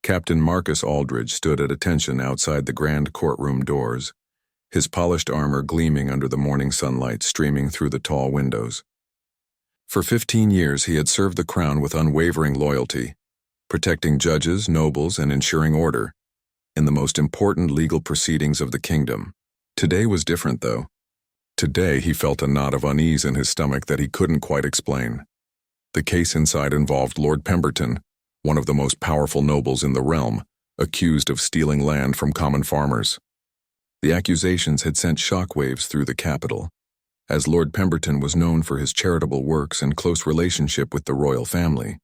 Captain Marcus Aldridge stood at attention outside the grand courtroom doors, his polished armor gleaming under the morning sunlight streaming through the tall windows. For 15 years he had served the crown with unwavering loyalty, protecting judges, nobles, and ensuring order in the most important legal proceedings of the kingdom. Today was different, though. Today he felt a knot of unease in his stomach that he couldn't quite explain. The case inside involved Lord Pemberton, one of the most powerful nobles in the realm, accused of stealing land from common farmers. The accusations had sent shockwaves through the capital, as Lord Pemberton was known for his charitable works and close relationship with the royal family.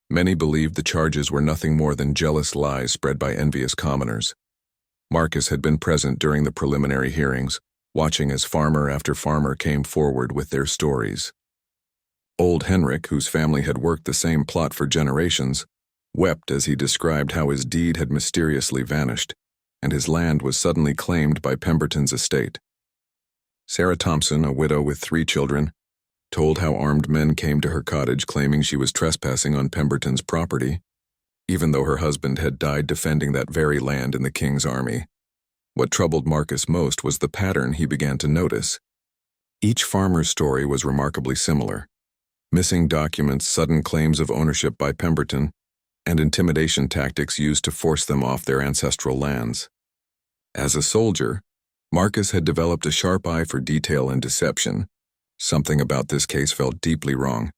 Many believed the charges were nothing more than jealous lies spread by envious commoners. Marcus had been present during the preliminary hearings, watching as farmer after farmer came forward with their stories. Old Henrik, whose family had worked the same plot for generations, wept as he described how his deed had mysteriously vanished, and his land was suddenly claimed by Pemberton's estate. Sarah Thompson, a widow with 3 children, told how armed men came to her cottage claiming she was trespassing on Pemberton's property, even though her husband had died defending that very land in the king's army. What troubled Marcus most was the pattern he began to notice. Each farmer's story was remarkably similar: missing documents, sudden claims of ownership by Pemberton, and intimidation tactics used to force them off their ancestral lands. As a soldier, Marcus had developed a sharp eye for detail and deception. Something about this case felt deeply wrong,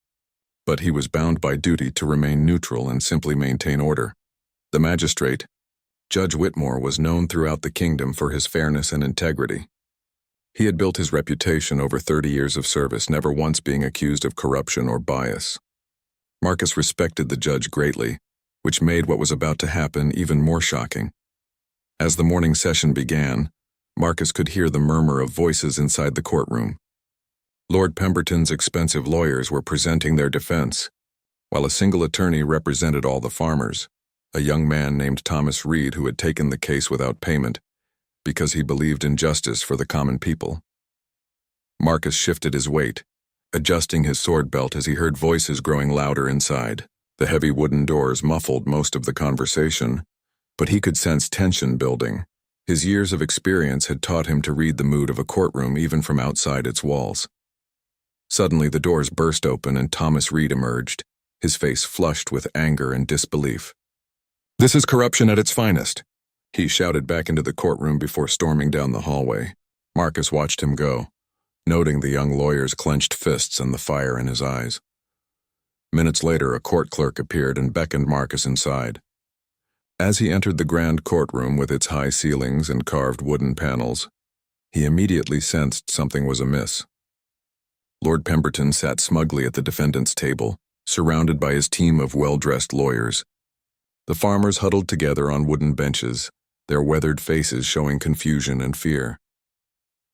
but he was bound by duty to remain neutral and simply maintain order. The magistrate, Judge Whitmore, was known throughout the kingdom for his fairness and integrity. He had built his reputation over 30 years of service, never once being accused of corruption or bias. Marcus respected the judge greatly, which made what was about to happen even more shocking. As the morning session began, Marcus could hear the murmur of voices inside the courtroom. Lord Pemberton's expensive lawyers were presenting their defense, while a single attorney represented all the farmers, a young man named Thomas Reed who had taken the case without payment because he believed in justice for the common people. Marcus shifted his weight, adjusting his sword belt as he heard voices growing louder inside. The heavy wooden doors muffled most of the conversation, but he could sense tension building. His years of experience had taught him to read the mood of a courtroom even from outside its walls. Suddenly the doors burst open and Thomas Reed emerged, his face flushed with anger and disbelief. "This is corruption at its finest," he shouted back into the courtroom before storming down the hallway. Marcus watched him go, noting the young lawyer's clenched fists and the fire in his eyes. Minutes later, a court clerk appeared and beckoned Marcus inside. As he entered the grand courtroom with its high ceilings and carved wooden panels, he immediately sensed something was amiss. Lord Pemberton sat smugly at the defendant's table, surrounded by his team of well-dressed lawyers. The farmers huddled together on wooden benches, their weathered faces showing confusion and fear.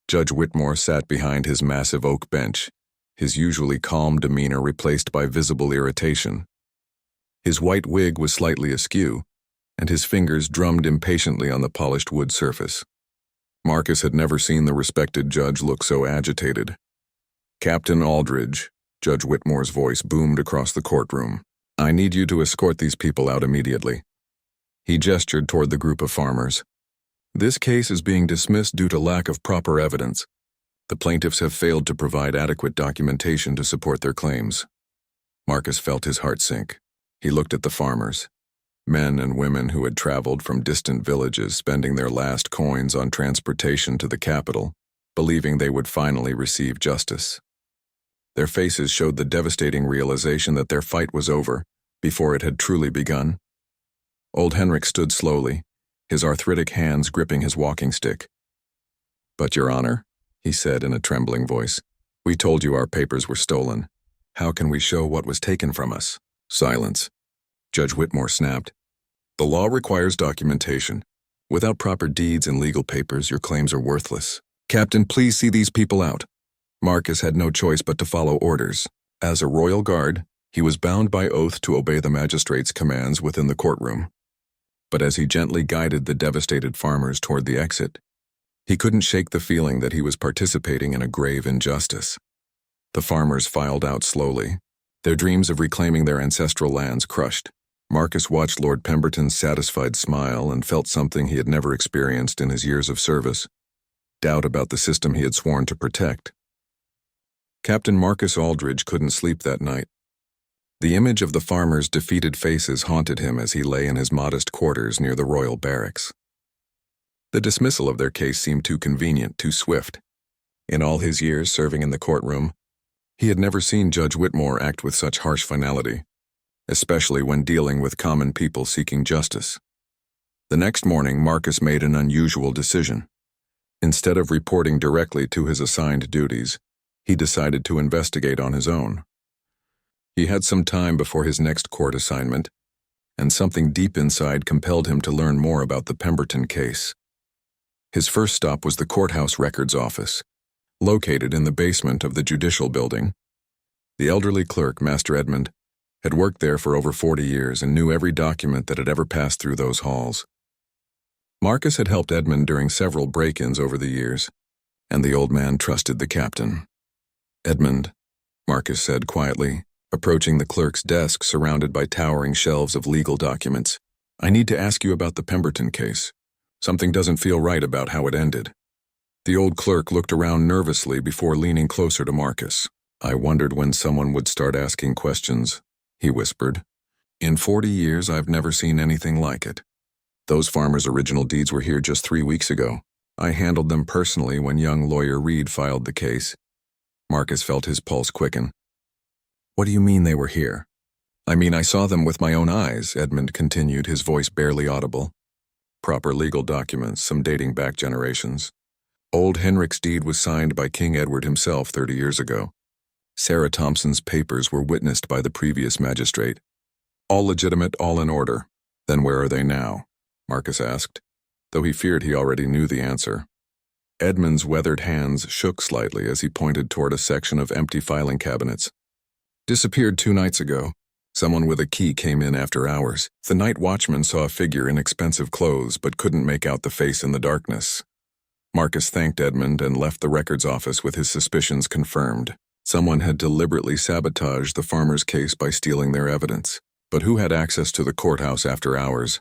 Judge Whitmore sat behind his massive oak bench, his usually calm demeanor replaced by visible irritation. His white wig was slightly askew, and his fingers drummed impatiently on the polished wood surface. Marcus had never seen the respected judge look so agitated. "Captain Aldridge," Judge Whitmore's voice boomed across the courtroom, "I need you to escort these people out immediately." He gestured toward the group of farmers. "This case is being dismissed due to lack of proper evidence. The plaintiffs have failed to provide adequate documentation to support their claims." Marcus felt his heart sink. He looked at the farmers, men and women who had traveled from distant villages, spending their last coins on transportation to the capital, believing they would finally receive justice. Their faces showed the devastating realization that their fight was over before it had truly begun. Old Henrik stood slowly, his arthritic hands gripping his walking stick. "But, Your Honor," he said in a trembling voice, "we told you our papers were stolen. How can we show what was taken from us?" "Silence," Judge Whitmore snapped. "The law requires documentation. Without proper deeds and legal papers, your claims are worthless. Captain, please see these people out." Marcus had no choice but to follow orders. As a royal guard, he was bound by oath to obey the magistrate's commands within the courtroom. But as he gently guided the devastated farmers toward the exit, he couldn't shake the feeling that he was participating in a grave injustice. The farmers filed out slowly, their dreams of reclaiming their ancestral lands crushed. Marcus watched Lord Pemberton's satisfied smile and felt something he had never experienced in his years of service: doubt about the system he had sworn to protect. Captain Marcus Aldridge couldn't sleep that night. The image of the farmers' defeated faces haunted him as he lay in his modest quarters near the royal barracks. The dismissal of their case seemed too convenient, too swift. In all his years serving in the courtroom, he had never seen Judge Whitmore act with such harsh finality, especially when dealing with common people seeking justice. The next morning, Marcus made an unusual decision. Instead of reporting directly to his assigned duties, he decided to investigate on his own. He had some time before his next court assignment, and something deep inside compelled him to learn more about the Pemberton case. His first stop was the courthouse records office, located in the basement of the judicial building. The elderly clerk, Master Edmund, had worked there for over 40 years and knew every document that had ever passed through those halls. Marcus had helped Edmund during several break-ins over the years, and the old man trusted the captain. "Edmund," Marcus said quietly, approaching the clerk's desk surrounded by towering shelves of legal documents, "I need to ask you about the Pemberton case. Something doesn't feel right about how it ended." The old clerk looked around nervously before leaning closer to Marcus. "I wondered when someone would start asking questions," he whispered. "In 40 years, I've never seen anything like it. Those farmers' original deeds were here just 3 weeks ago. I handled them personally when young lawyer Reed filed the case." Marcus felt his pulse quicken. "What do you mean they were here?" "I mean, I saw them with my own eyes," Edmund continued, his voice barely audible. "Proper legal documents, some dating back generations. Old Henrik's deed was signed by King Edward himself 30 years ago. Sarah Thompson's papers were witnessed by the previous magistrate. All legitimate, all in order." "Then where are they now?" Marcus asked, though he feared he already knew the answer. Edmund's weathered hands shook slightly as he pointed toward a section of empty filing cabinets. "Disappeared 2 nights ago. Someone with a key came in after hours. The night watchman saw a figure in expensive clothes but couldn't make out the face in the darkness." Marcus thanked Edmund and left the records office with his suspicions confirmed. Someone had deliberately sabotaged the farmer's case by stealing their evidence. But who had access to the courthouse after hours?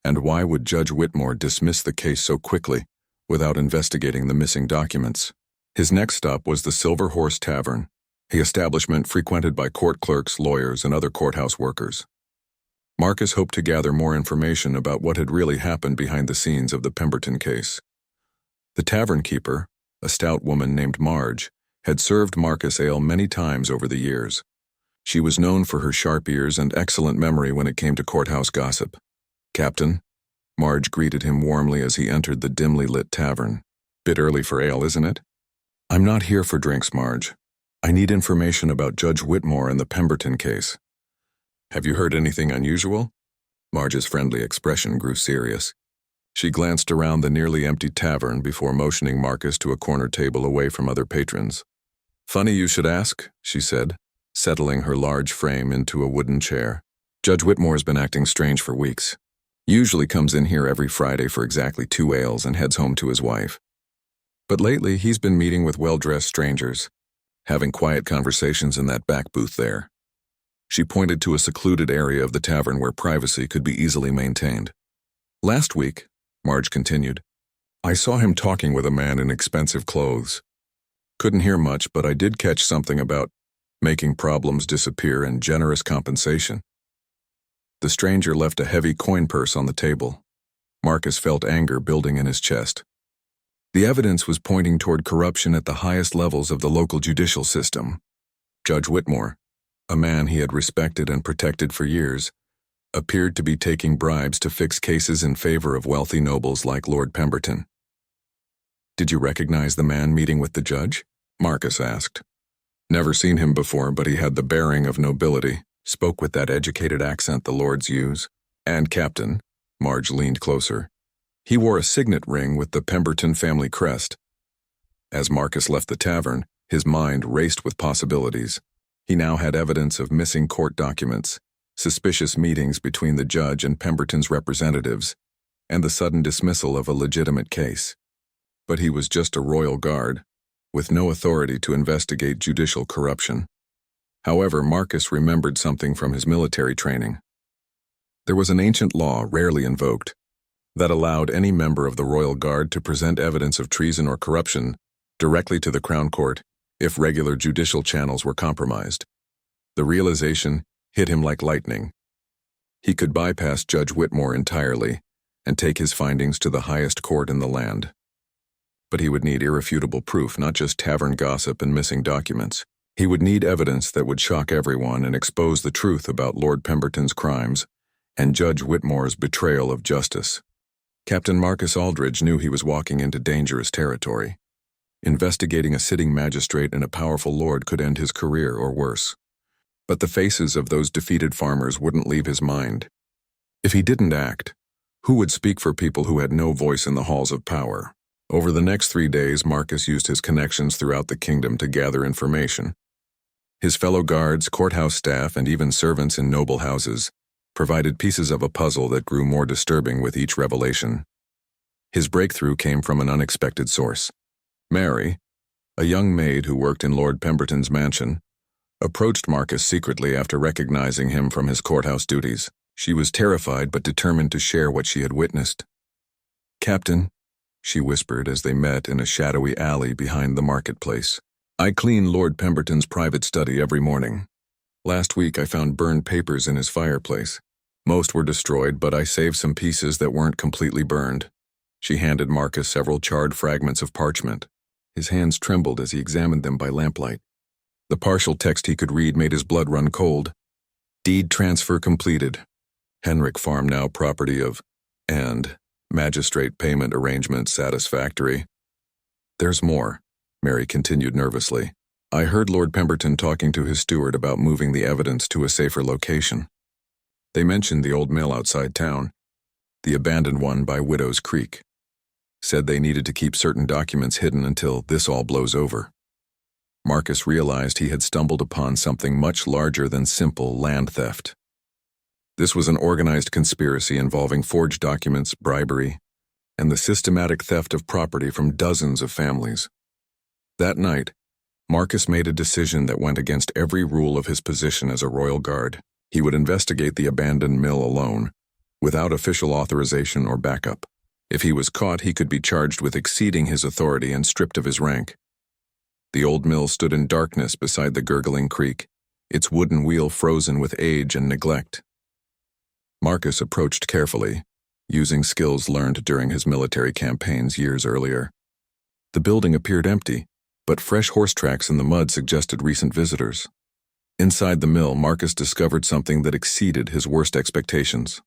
And why would Judge Whitmore dismiss the case so quickly without investigating the missing documents? His next stop was the Silver Horse Tavern, the establishment frequented by court clerks, lawyers, and other courthouse workers. Marcus hoped to gather more information about what had really happened behind the scenes of the Pemberton case. The tavern keeper, a stout woman named Marge, had served Marcus ale many times over the years. She was known for her sharp ears and excellent memory when it came to courthouse gossip. "Captain," Marge greeted him warmly as he entered the dimly lit tavern. "Bit early for ale, isn't it?" "I'm not here for drinks, Marge. I need information about Judge Whitmore and the Pemberton case." "Have you heard anything unusual?" Marge's friendly expression grew serious. She glanced around the nearly empty tavern before motioning Marcus to a corner table away from other patrons. "Funny you should ask," she said, settling her large frame into a wooden chair. "Judge Whitmore's been acting strange for weeks. Usually comes in here every Friday for exactly 2 ales and heads home to his wife. But lately he's been meeting with well-dressed strangers, having quiet conversations in that back booth there." She pointed to a secluded area of the tavern where privacy could be easily maintained. "Last week," Marge continued, "I saw him talking with a man in expensive clothes. Couldn't hear much, but I did catch something about making problems disappear and generous compensation." The stranger left a heavy coin purse on the table. Marcus felt anger building in his chest. The evidence was pointing toward corruption at the highest levels of the local judicial system. Judge Whitmore, a man he had respected and protected for years, appeared to be taking bribes to fix cases in favor of wealthy nobles like Lord Pemberton. "Did you recognize the man meeting with the judge?" Marcus asked. "Never seen him before, but he had the bearing of nobility, spoke with that educated accent the lords use. And Captain," Marge leaned closer, "he wore a signet ring with the Pemberton family crest." As Marcus left the tavern, his mind raced with possibilities. He now had evidence of missing court documents, suspicious meetings between the judge and Pemberton's representatives, and the sudden dismissal of a legitimate case. But he was just a royal guard, with no authority to investigate judicial corruption. However, Marcus remembered something from his military training. There was an ancient law, rarely invoked, that allowed any member of the royal guard to present evidence of treason or corruption directly to the Crown Court if regular judicial channels were compromised. The realization hit him like lightning. He could bypass Judge Whitmore entirely and take his findings to the highest court in the land. But he would need irrefutable proof, not just tavern gossip and missing documents. He would need evidence that would shock everyone and expose the truth about Lord Pemberton's crimes and Judge Whitmore's betrayal of justice. Captain Marcus Aldridge knew he was walking into dangerous territory. Investigating a sitting magistrate and a powerful lord could end his career or worse. But the faces of those defeated farmers wouldn't leave his mind. If he didn't act, who would speak for people who had no voice in the halls of power? Over the next 3 days, Marcus used his connections throughout the kingdom to gather information. His fellow guards, courthouse staff, and even servants in noble houses provided pieces of a puzzle that grew more disturbing with each revelation. His breakthrough came from an unexpected source. Mary, a young maid who worked in Lord Pemberton's mansion, approached Marcus secretly after recognizing him from his courthouse duties. She was terrified but determined to share what she had witnessed. "Captain," she whispered as they met in a shadowy alley behind the marketplace, "I clean Lord Pemberton's private study every morning. Last week I found burned papers in his fireplace. Most were destroyed, but I saved some pieces that weren't completely burned." She handed Marcus several charred fragments of parchment. His hands trembled as he examined them by lamplight. The partial text he could read made his blood run cold. "Deed transfer completed. Henrik farm now property of, and magistrate payment arrangement satisfactory." "There's more," Mary continued nervously. "I heard Lord Pemberton talking to his steward about moving the evidence to a safer location. They mentioned the old mill outside town, the abandoned one by Widow's Creek. Said they needed to keep certain documents hidden until this all blows over." Marcus realized he had stumbled upon something much larger than simple land theft. This was an organized conspiracy involving forged documents, bribery, and the systematic theft of property from dozens of families. That night, Marcus made a decision that went against every rule of his position as a royal guard. He would investigate the abandoned mill alone, without official authorization or backup. If he was caught, he could be charged with exceeding his authority and stripped of his rank. The old mill stood in darkness beside the gurgling creek, its wooden wheel frozen with age and neglect. Marcus approached carefully, using skills learned during his military campaigns years earlier. The building appeared empty, but fresh horse tracks in the mud suggested recent visitors. Inside the mill, Marcus discovered something that exceeded his worst expectations.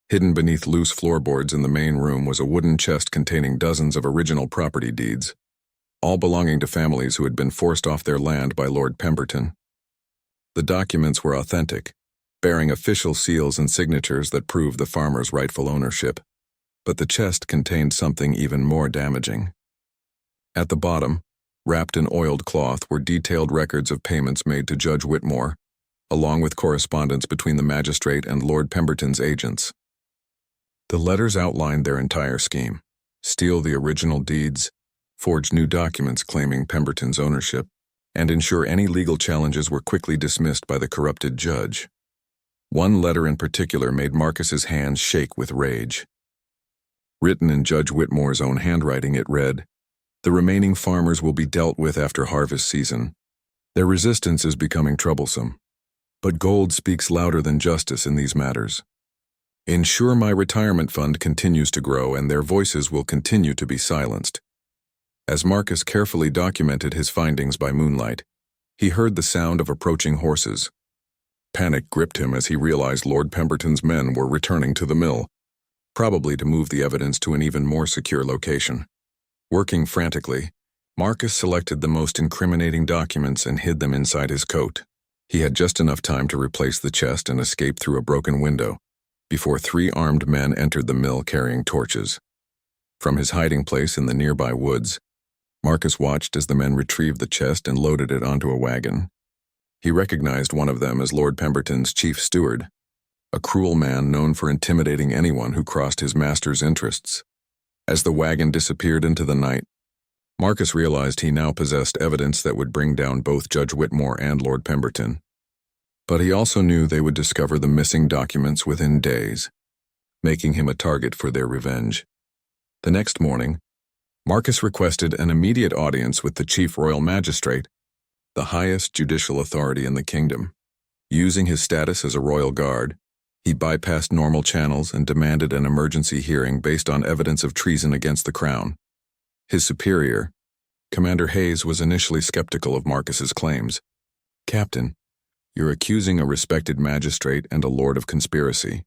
Hidden beneath loose floorboards in the main room was a wooden chest containing dozens of original property deeds, all belonging to families who had been forced off their land by Lord Pemberton. The documents were authentic, bearing official seals and signatures that proved the farmer's rightful ownership, but the chest contained something even more damaging. At the bottom, wrapped in oiled cloth, were detailed records of payments made to Judge Whitmore, along with correspondence between the magistrate and Lord Pemberton's agents. The letters outlined their entire scheme: steal the original deeds, forge new documents claiming Pemberton's ownership, and ensure any legal challenges were quickly dismissed by the corrupted judge. One letter in particular made Marcus's hands shake with rage. Written in Judge Whitmore's own handwriting, it read, "The remaining farmers will be dealt with after harvest season. Their resistance is becoming troublesome, but gold speaks louder than justice in these matters. Ensure my retirement fund continues to grow and their voices will continue to be silenced." As Marcus carefully documented his findings by moonlight, he heard the sound of approaching horses. Panic gripped him as he realized Lord Pemberton's men were returning to the mill, probably to move the evidence to an even more secure location. Working frantically, Marcus selected the most incriminating documents and hid them inside his coat. He had just enough time to replace the chest and escape through a broken window before 3 armed men entered the mill carrying torches. From his hiding place in the nearby woods, Marcus watched as the men retrieved the chest and loaded it onto a wagon. He recognized one of them as Lord Pemberton's chief steward, a cruel man known for intimidating anyone who crossed his master's interests. As the wagon disappeared into the night, Marcus realized he now possessed evidence that would bring down both Judge Whitmore and Lord Pemberton. But he also knew they would discover the missing documents within days, making him a target for their revenge. The next morning, Marcus requested an immediate audience with the chief royal magistrate, the highest judicial authority in the kingdom. Using his status as a royal guard, he bypassed normal channels and demanded an emergency hearing based on evidence of treason against the crown. His superior, Commander Hayes, was initially skeptical of Marcus's claims. "Captain, you're accusing a respected magistrate and a lord of conspiracy.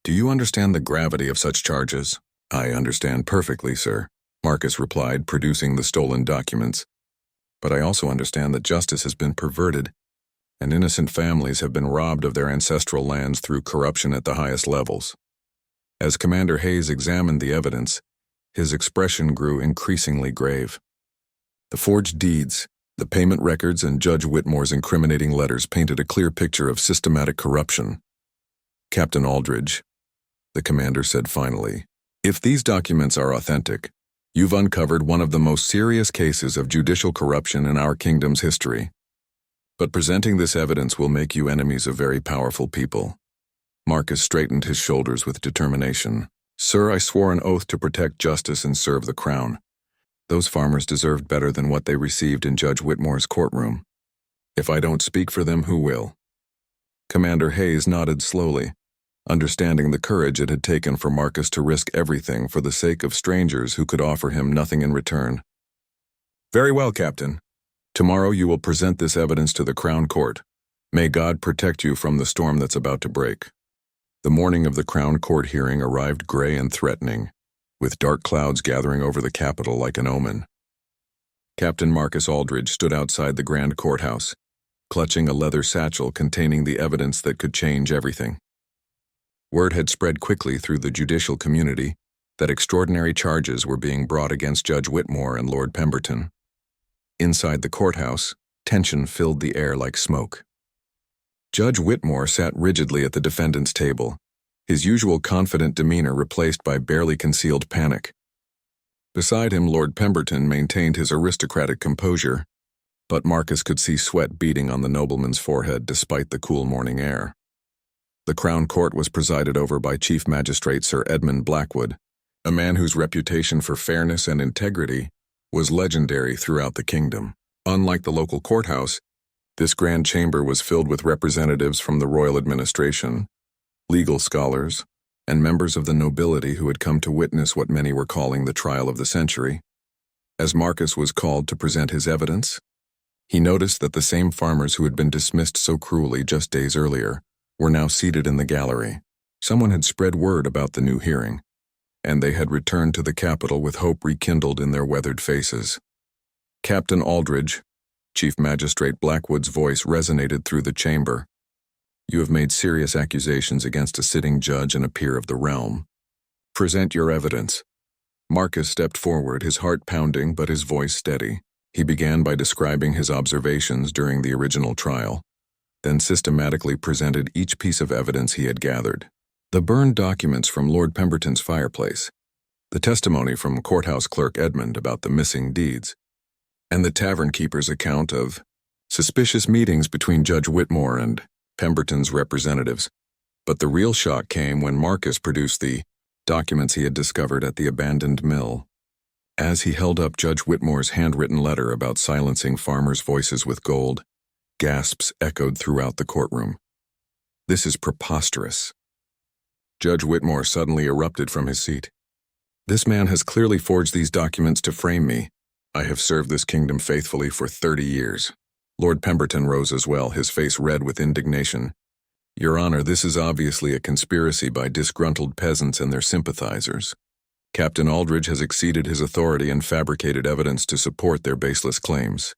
Do you understand the gravity of such charges?" "I understand perfectly, sir," Marcus replied, producing the stolen documents. "But I also understand that justice has been perverted, and innocent families have been robbed of their ancestral lands through corruption at the highest levels." As Commander Hayes examined the evidence, his expression grew increasingly grave. The forged deeds, the payment records, and Judge Whitmore's incriminating letters painted a clear picture of systematic corruption. "Captain Aldridge," the commander said finally, "if these documents are authentic, you've uncovered one of the most serious cases of judicial corruption in our kingdom's history. But presenting this evidence will make you enemies of very powerful people." Marcus straightened his shoulders with determination. "Sir, I swore an oath to protect justice and serve the crown. Those farmers deserved better than what they received in Judge Whitmore's courtroom. If I don't speak for them, who will?" Commander Hayes nodded slowly, understanding the courage it had taken for Marcus to risk everything for the sake of strangers who could offer him nothing in return. "Very well, Captain. Tomorrow you will present this evidence to the Crown Court. May God protect you from the storm that's about to break." The morning of the Crown Court hearing arrived gray and threatening, with dark clouds gathering over the capital like an omen. Captain Marcus Aldridge stood outside the Grand Courthouse, clutching a leather satchel containing the evidence that could change everything. Word had spread quickly through the judicial community that extraordinary charges were being brought against Judge Whitmore and Lord Pemberton. Inside the courthouse, tension filled the air like smoke. Judge Whitmore sat rigidly at the defendant's table, his usual confident demeanor replaced by barely concealed panic. Beside him, Lord Pemberton maintained his aristocratic composure, but Marcus could see sweat beading on the nobleman's forehead despite the cool morning air. The Crown Court was presided over by Chief Magistrate Sir Edmund Blackwood, a man whose reputation for fairness and integrity was legendary throughout the kingdom. Unlike the local courthouse, this grand chamber was filled with representatives from the royal administration, legal scholars, and members of the nobility who had come to witness what many were calling the trial of the century. As Marcus was called to present his evidence, he noticed that the same farmers who had been dismissed so cruelly just days earlier were now seated in the gallery. Someone had spread word about the new hearing, and they had returned to the capital with hope rekindled in their weathered faces. "Captain Aldridge," Chief Magistrate Blackwood's voice resonated through the chamber, "you have made serious accusations against a sitting judge and a peer of the realm. Present your evidence." Marcus stepped forward, his heart pounding but his voice steady. He began by describing his observations during the original trial, then systematically presented each piece of evidence he had gathered. The burned documents from Lord Pemberton's fireplace, the testimony from courthouse clerk Edmund about the missing deeds, and the tavern keeper's account of suspicious meetings between Judge Whitmore and Pemberton's representatives. But the real shock came when Marcus produced the documents he had discovered at the abandoned mill. As he held up Judge Whitmore's handwritten letter about silencing farmers' voices with gold, gasps echoed throughout the courtroom. "This is preposterous." Judge Whitmore suddenly erupted from his seat. "This man has clearly forged these documents to frame me. I have served this kingdom faithfully for 30 years. Lord Pemberton rose as well, his face red with indignation. "Your Honor, this is obviously a conspiracy by disgruntled peasants and their sympathizers. Captain Aldridge has exceeded his authority and fabricated evidence to support their baseless claims."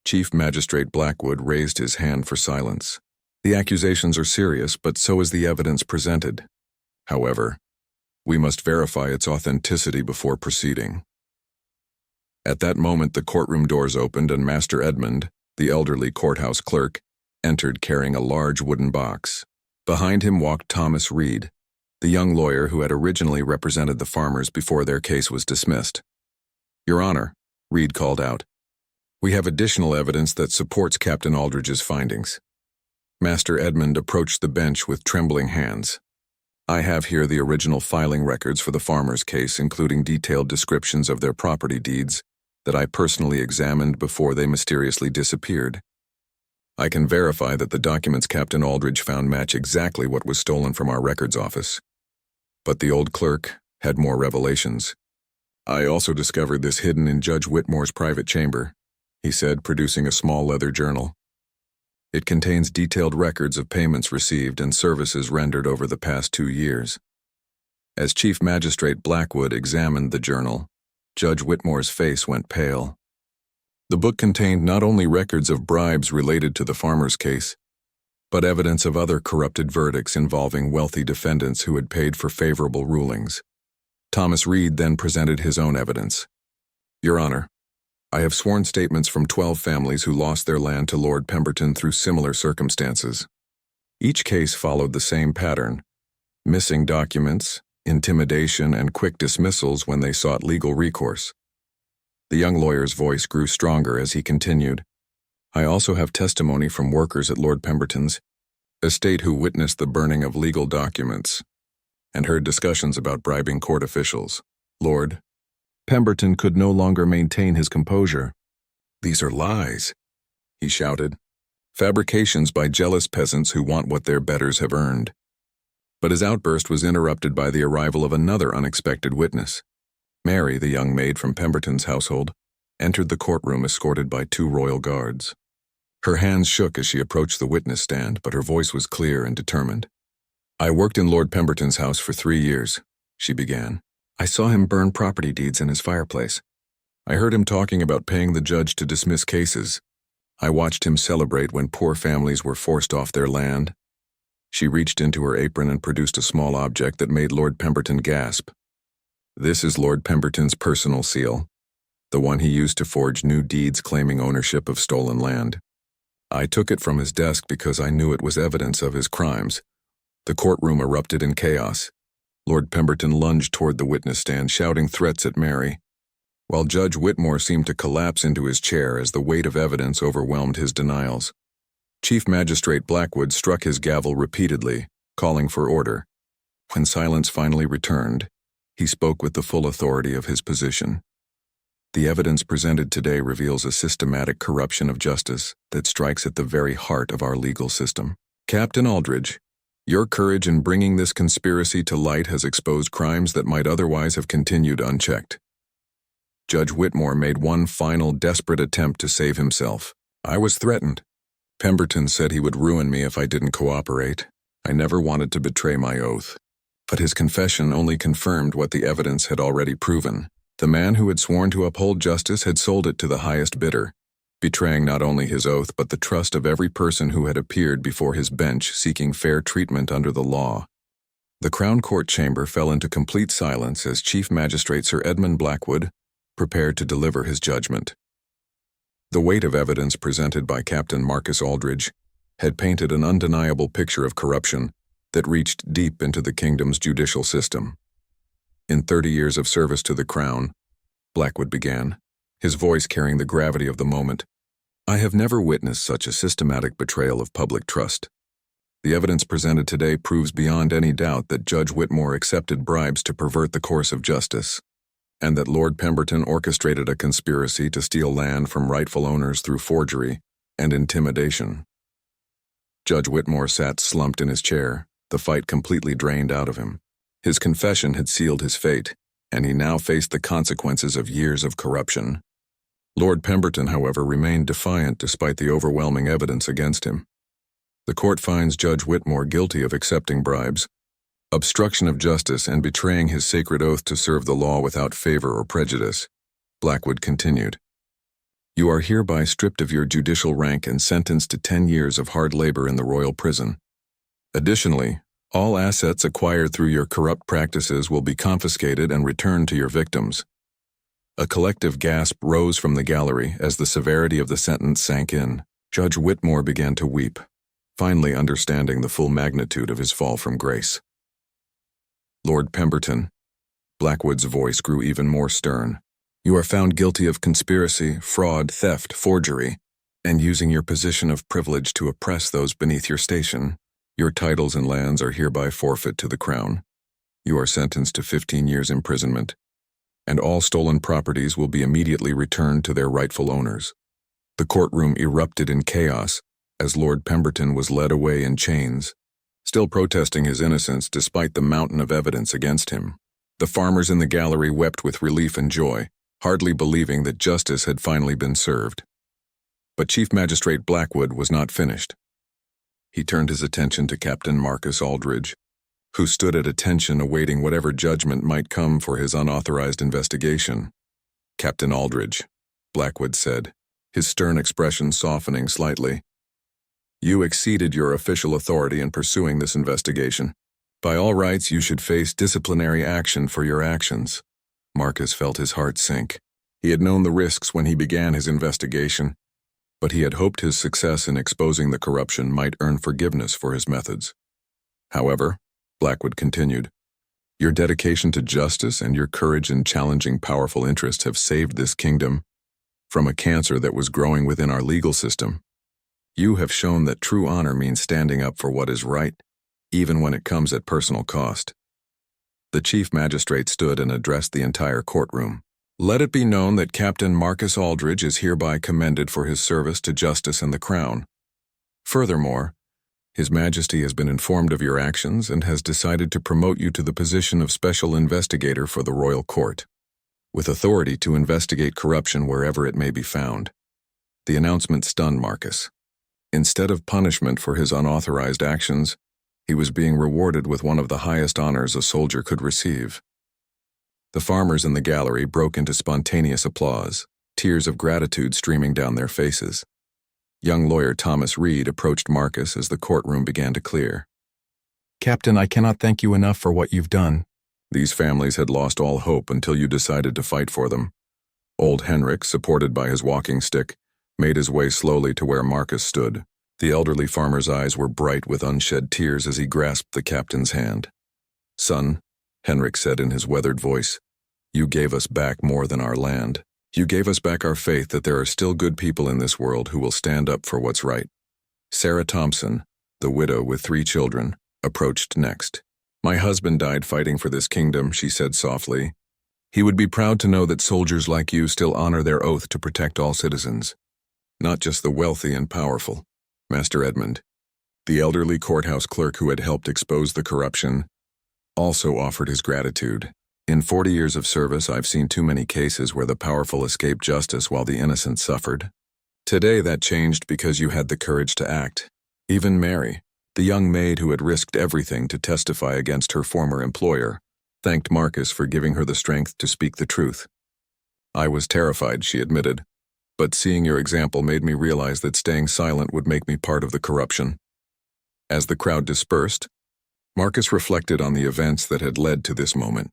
Chief Magistrate Blackwood raised his hand for silence. "The accusations are serious, but so is the evidence presented. However, we must verify its authenticity before proceeding." At that moment, the courtroom doors opened and Master Edmund, the elderly courthouse clerk, entered carrying a large wooden box. Behind him walked Thomas Reed, the young lawyer who had originally represented the farmers before their case was dismissed. "Your Honor," Reed called out, "we have additional evidence that supports Captain Aldridge's findings." Master Edmund approached the bench with trembling hands. I have here the original filing records for the farmers' case, including detailed descriptions of their property deeds that I personally examined before they mysteriously disappeared. I can verify that the documents Captain Aldridge found match exactly what was stolen from our records office. But the old clerk had more revelations. I also discovered this hidden in Judge Whitmore's private chamber, he said, producing a small leather journal. It contains detailed records of payments received and services rendered over the past 2 years. As Chief Magistrate Blackwood examined the journal, Judge Whitmore's face went pale. The book contained not only records of bribes related to the farmers' case, but evidence of other corrupted verdicts involving wealthy defendants who had paid for favorable rulings. Thomas Reed then presented his own evidence. Your Honor, I have sworn statements from 12 families who lost their land to Lord Pemberton through similar circumstances. Each case followed the same pattern: missing documents, intimidation, and quick dismissals when they sought legal recourse. The young lawyer's voice grew stronger as he continued. I also have testimony from workers at Lord Pemberton's estate who witnessed the burning of legal documents and heard discussions about bribing court officials. Lord Pemberton could no longer maintain his composure. These are lies, he shouted. Fabrications by jealous peasants who want what their betters have earned. But his outburst was interrupted by the arrival of another unexpected witness. Mary, the young maid from Pemberton's household, entered the courtroom escorted by 2 royal guards. Her hands shook as she approached the witness stand, but her voice was clear and determined. I worked in Lord Pemberton's house for 3 years, she began. I saw him burn property deeds in his fireplace. I heard him talking about paying the judge to dismiss cases. I watched him celebrate when poor families were forced off their land. She reached into her apron and produced a small object that made Lord Pemberton gasp. This is Lord Pemberton's personal seal, the one he used to forge new deeds claiming ownership of stolen land. I took it from his desk because I knew it was evidence of his crimes. The courtroom erupted in chaos. Lord Pemberton lunged toward the witness stand, shouting threats at Mary, while Judge Whitmore seemed to collapse into his chair as the weight of evidence overwhelmed his denials. Chief Magistrate Blackwood struck his gavel repeatedly, calling for order. When silence finally returned, he spoke with the full authority of his position. The evidence presented today reveals a systematic corruption of justice that strikes at the very heart of our legal system. Captain Aldridge, your courage in bringing this conspiracy to light has exposed crimes that might otherwise have continued unchecked. Judge Whitmore made one final desperate attempt to save himself. I was threatened. Pemberton said he would ruin me if I didn't cooperate. I never wanted to betray my oath. But his confession only confirmed what the evidence had already proven. The man who had sworn to uphold justice had sold it to the highest bidder, betraying not only his oath but the trust of every person who had appeared before his bench seeking fair treatment under the law. The Crown Court chamber fell into complete silence as Chief Magistrate Sir Edmund Blackwood prepared to deliver his judgment. The weight of evidence presented by Captain Marcus Aldridge had painted an undeniable picture of corruption that reached deep into the kingdom's judicial system. In 30 years of service to the Crown, Blackwood began, his voice carrying the gravity of the moment, I have never witnessed such a systematic betrayal of public trust. The evidence presented today proves beyond any doubt that Judge Whitmore accepted bribes to pervert the course of justice, and that Lord Pemberton orchestrated a conspiracy to steal land from rightful owners through forgery and intimidation. Judge Whitmore sat slumped in his chair, the fight completely drained out of him. His confession had sealed his fate, and he now faced the consequences of years of corruption. Lord Pemberton, however, remained defiant despite the overwhelming evidence against him. The court finds Judge Whitmore guilty of accepting bribes, obstruction of justice, and betraying his sacred oath to serve the law without favor or prejudice. Blackwood continued, You are hereby stripped of your judicial rank and sentenced to 10 years of hard labor in the royal prison. Additionally, all assets acquired through your corrupt practices will be confiscated and returned to your victims. A collective gasp rose from the gallery as the severity of the sentence sank in. Judge Whitmore began to weep, finally understanding the full magnitude of his fall from grace. Lord Pemberton, Blackwood's voice grew even more stern. You are found guilty of conspiracy, fraud, theft, forgery, and using your position of privilege to oppress those beneath your station, your titles and lands are hereby forfeit to the crown. You are sentenced to 15 years imprisonment, and all stolen properties will be immediately returned to their rightful owners. The courtroom erupted in chaos as Lord Pemberton was led away in chains, still protesting his innocence despite the mountain of evidence against him. The farmers in the gallery wept with relief and joy, hardly believing that justice had finally been served. But Chief Magistrate Blackwood was not finished. He turned his attention to Captain Marcus Aldridge, who stood at attention awaiting whatever judgment might come for his unauthorized investigation. "Captain Aldridge," Blackwood said, his stern expression softening slightly. "You exceeded your official authority in pursuing this investigation. By all rights, you should face disciplinary action for your actions." Marcus felt his heart sink. He had known the risks when he began his investigation, but he had hoped his success in exposing the corruption might earn forgiveness for his methods. "However," Blackwood continued, "your dedication to justice and your courage in challenging powerful interests have saved this kingdom from a cancer that was growing within our legal system. You have shown that true honor means standing up for what is right, even when it comes at personal cost." The Chief Magistrate stood and addressed the entire courtroom. "Let it be known that Captain Marcus Aldridge is hereby commended for his service to justice and the crown. Furthermore, His Majesty has been informed of your actions and has decided to promote you to the position of Special Investigator for the Royal Court, with authority to investigate corruption wherever it may be found." The announcement stunned Marcus. Instead of punishment for his unauthorized actions, he was being rewarded with one of the highest honors a soldier could receive. The farmers in the gallery broke into spontaneous applause, tears of gratitude streaming down their faces. Young lawyer Thomas Reed approached Marcus as the courtroom began to clear. "Captain, I cannot thank you enough for what you've done. These families had lost all hope until you decided to fight for them." Old Henrik, supported by his walking stick, made his way slowly to where Marcus stood. The elderly farmer's eyes were bright with unshed tears as he grasped the captain's hand. "Son," Henrik said in his weathered voice, "you gave us back more than our land. You gave us back our faith that there are still good people in this world who will stand up for what's right." Sarah Thompson, the widow with 3 children, approached next. "My husband died fighting for this kingdom," she said softly. "He would be proud to know that soldiers like you still honor their oath to protect all citizens, not just the wealthy and powerful." Master Edmund, the elderly courthouse clerk who had helped expose the corruption, also offered his gratitude. "In 40 years of service, I've seen too many cases where the powerful escaped justice while the innocent suffered. Today that changed because you had the courage to act." Even Mary, the young maid who had risked everything to testify against her former employer, thanked Marcus for giving her the strength to speak the truth. "I was terrified," she admitted, "but seeing your example made me realize that staying silent would make me part of the corruption." As the crowd dispersed, Marcus reflected on the events that had led to this moment.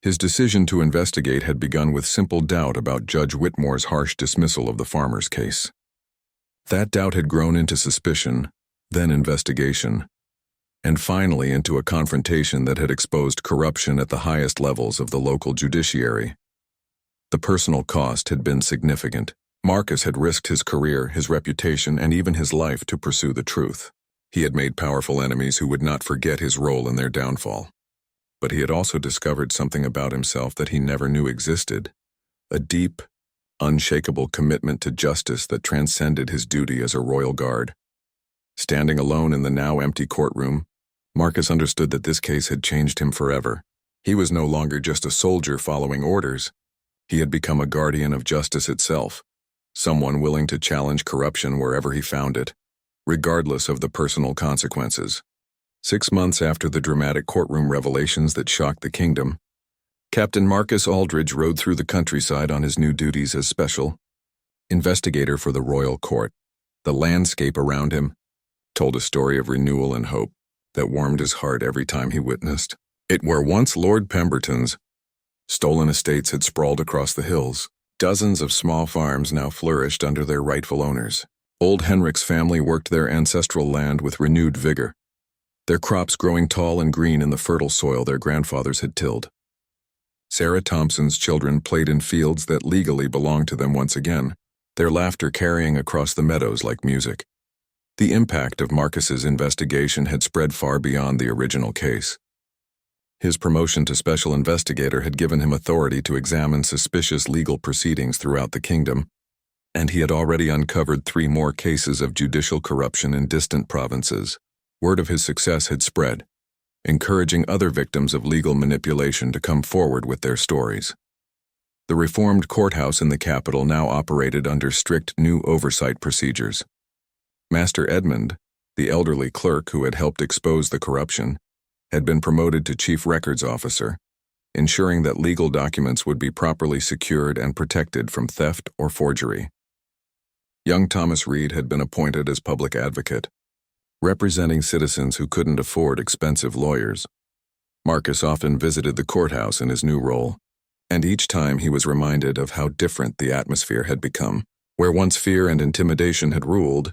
His decision to investigate had begun with simple doubt about Judge Whitmore's harsh dismissal of the farmer's case. That doubt had grown into suspicion, then investigation, and finally into a confrontation that had exposed corruption at the highest levels of the local judiciary. The personal cost had been significant. Marcus had risked his career, his reputation, and even his life to pursue the truth. He had made powerful enemies who would not forget his role in their downfall. But he had also discovered something about himself that he never knew existed, a deep, unshakable commitment to justice that transcended his duty as a royal guard. Standing alone in the now empty courtroom, Marcus understood that this case had changed him forever. He was no longer just a soldier following orders. He had become a guardian of justice itself, someone willing to challenge corruption wherever he found it, regardless of the personal consequences. 6 months after the dramatic courtroom revelations that shocked the kingdom, Captain Marcus Aldridge rode through the countryside on his new duties as Special Investigator for the Royal Court. The landscape around him told a story of renewal and hope that warmed his heart every time he witnessed it. Where once Lord Pemberton's stolen estates had sprawled across the hills, dozens of small farms now flourished under their rightful owners. Old Henrik's family worked their ancestral land with renewed vigor, their crops growing tall and green in the fertile soil their grandfathers had tilled. Sarah Thompson's children played in fields that legally belonged to them once again, their laughter carrying across the meadows like music. The impact of Marcus's investigation had spread far beyond the original case. His promotion to special investigator had given him authority to examine suspicious legal proceedings throughout the kingdom, and he had already uncovered 3 more cases of judicial corruption in distant provinces. Word of his success had spread, encouraging other victims of legal manipulation to come forward with their stories. The reformed courthouse in the capital now operated under strict new oversight procedures. Master Edmund, the elderly clerk who had helped expose the corruption, had been promoted to chief records officer, ensuring that legal documents would be properly secured and protected from theft or forgery. Young Thomas Reed had been appointed as public advocate, representing citizens who couldn't afford expensive lawyers. Marcus often visited the courthouse in his new role, and each time he was reminded of how different the atmosphere had become. Where once fear and intimidation had ruled,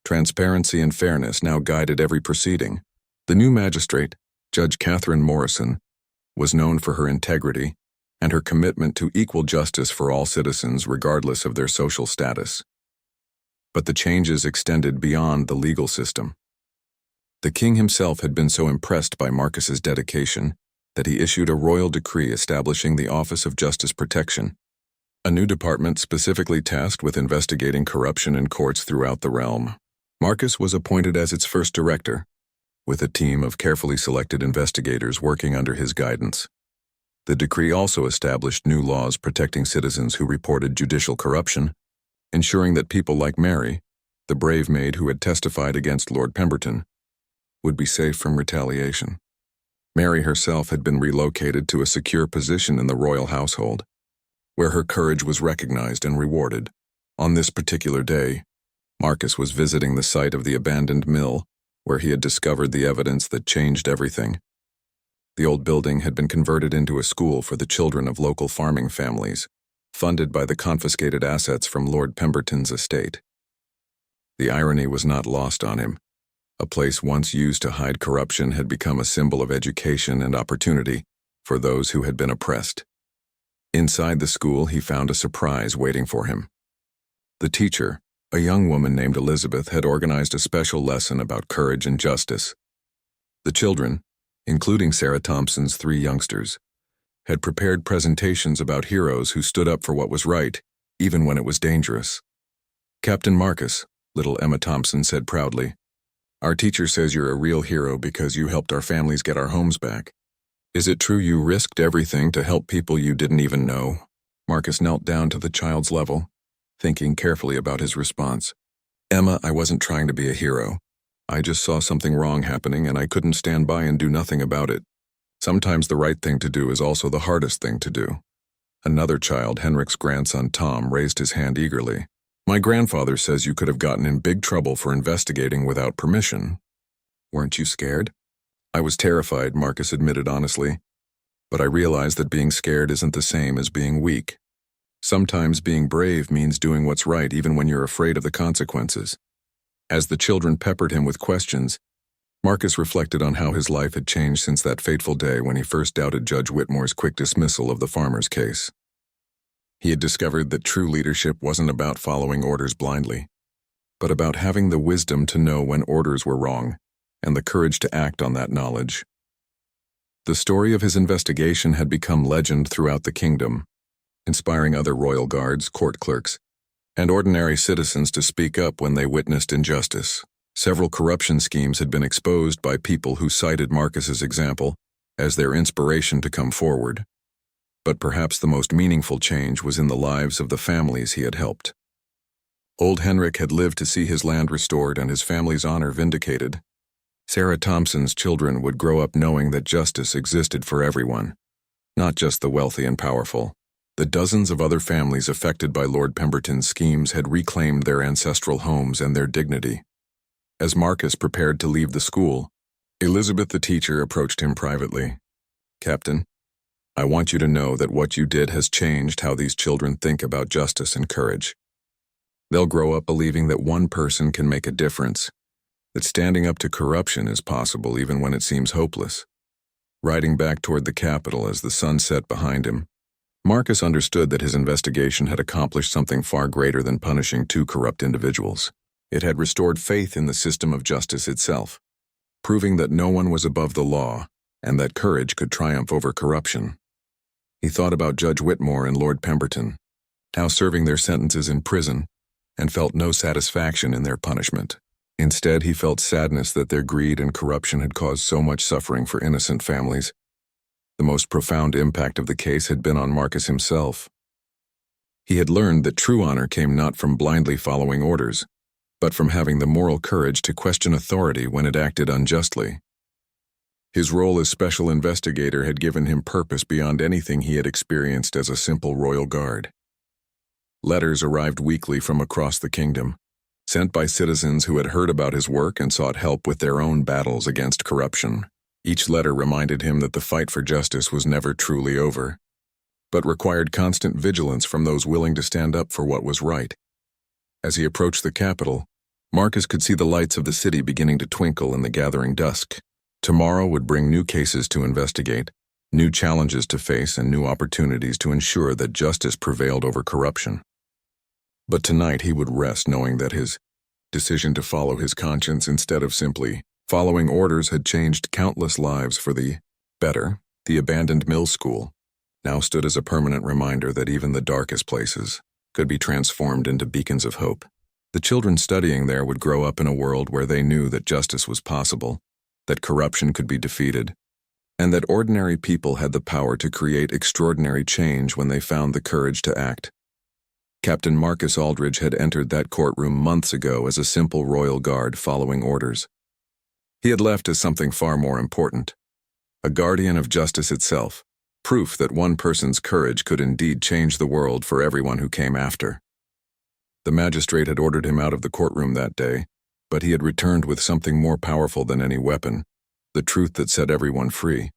transparency and fairness now guided every proceeding. The new magistrate, Judge Catherine Morrison, was known for her integrity and her commitment to equal justice for all citizens regardless of their social status. But the changes extended beyond the legal system. The king himself had been so impressed by Marcus's dedication that he issued a royal decree establishing the Office of Justice Protection, a new department specifically tasked with investigating corruption in courts throughout the realm. Marcus was appointed as its first director, with a team of carefully selected investigators working under his guidance. The decree also established new laws protecting citizens who reported judicial corruption, ensuring that people like Mary, the brave maid who had testified against Lord Pemberton, would be safe from retaliation. Mary herself had been relocated to a secure position in the royal household, where her courage was recognized and rewarded. On this particular day, Marcus was visiting the site of the abandoned mill, where he had discovered the evidence that changed everything. The old building had been converted into a school for the children of local farming families, funded by the confiscated assets from Lord Pemberton's estate. The irony was not lost on him. A place once used to hide corruption had become a symbol of education and opportunity for those who had been oppressed. Inside the school, he found a surprise waiting for him. The teacher, a young woman named Elizabeth, had organized a special lesson about courage and justice. The children, including Sarah Thompson's 3 youngsters, had prepared presentations about heroes who stood up for what was right, even when it was dangerous. "Captain Marcus," little Emma Thompson said proudly, "our teacher says you're a real hero because you helped our families get our homes back. Is it true you risked everything to help people you didn't even know?" Marcus knelt down to the child's level, thinking carefully about his response. "Emma, I wasn't trying to be a hero. I just saw something wrong happening and I couldn't stand by and do nothing about it. Sometimes the right thing to do is also the hardest thing to do." Another child, Henrik's grandson Tom, raised his hand eagerly. "My grandfather says you could have gotten in big trouble for investigating without permission. Weren't you scared?" "I was terrified," Marcus admitted honestly, "but I realized that being scared isn't the same as being weak. Sometimes being brave means doing what's right even when you're afraid of the consequences." As the children peppered him with questions, Marcus reflected on how his life had changed since that fateful day when he first doubted Judge Whitmore's quick dismissal of the farmer's case. He had discovered that true leadership wasn't about following orders blindly, but about having the wisdom to know when orders were wrong and the courage to act on that knowledge. The story of his investigation had become legend throughout the kingdom, inspiring other royal guards, court clerks, and ordinary citizens to speak up when they witnessed injustice. Several corruption schemes had been exposed by people who cited Marcus's example as their inspiration to come forward. But perhaps the most meaningful change was in the lives of the families he had helped. Old Henrik had lived to see his land restored and his family's honor vindicated. Sarah Thompson's children would grow up knowing that justice existed for everyone, not just the wealthy and powerful. The dozens of other families affected by Lord Pemberton's schemes had reclaimed their ancestral homes and their dignity. As Marcus prepared to leave the school, Elizabeth the teacher approached him privately. "Captain, I want you to know that what you did has changed how these children think about justice and courage. They'll grow up believing that one person can make a difference, that standing up to corruption is possible even when it seems hopeless." Riding back toward the capital as the sun set behind him, Marcus understood that his investigation had accomplished something far greater than punishing two corrupt individuals. It had restored faith in the system of justice itself, proving that no one was above the law and that courage could triumph over corruption. He thought about Judge Whitmore and Lord Pemberton, now serving their sentences in prison, and felt no satisfaction in their punishment. Instead, he felt sadness that their greed and corruption had caused so much suffering for innocent families. The most profound impact of the case had been on Marcus himself. He had learned that true honor came not from blindly following orders, but from having the moral courage to question authority when it acted unjustly. His role as special investigator had given him purpose beyond anything he had experienced as a simple royal guard. Letters arrived weekly from across the kingdom, sent by citizens who had heard about his work and sought help with their own battles against corruption. Each letter reminded him that the fight for justice was never truly over, but required constant vigilance from those willing to stand up for what was right. As he approached the capital, Marcus could see the lights of the city beginning to twinkle in the gathering dusk. Tomorrow would bring new cases to investigate, new challenges to face, and new opportunities to ensure that justice prevailed over corruption. But tonight he would rest knowing that his decision to follow his conscience instead of simply following orders had changed countless lives for the better. The abandoned mill school now stood as a permanent reminder that even the darkest places could be transformed into beacons of hope. The children studying there would grow up in a world where they knew that justice was possible, that corruption could be defeated, and that ordinary people had the power to create extraordinary change when they found the courage to act. Captain Marcus Aldridge had entered that courtroom months ago as a simple royal guard following orders. He had left as something far more important, a guardian of justice itself, proof that one person's courage could indeed change the world for everyone who came after. The magistrate had ordered him out of the courtroom that day, but he had returned with something more powerful than any weapon, the truth that set everyone free.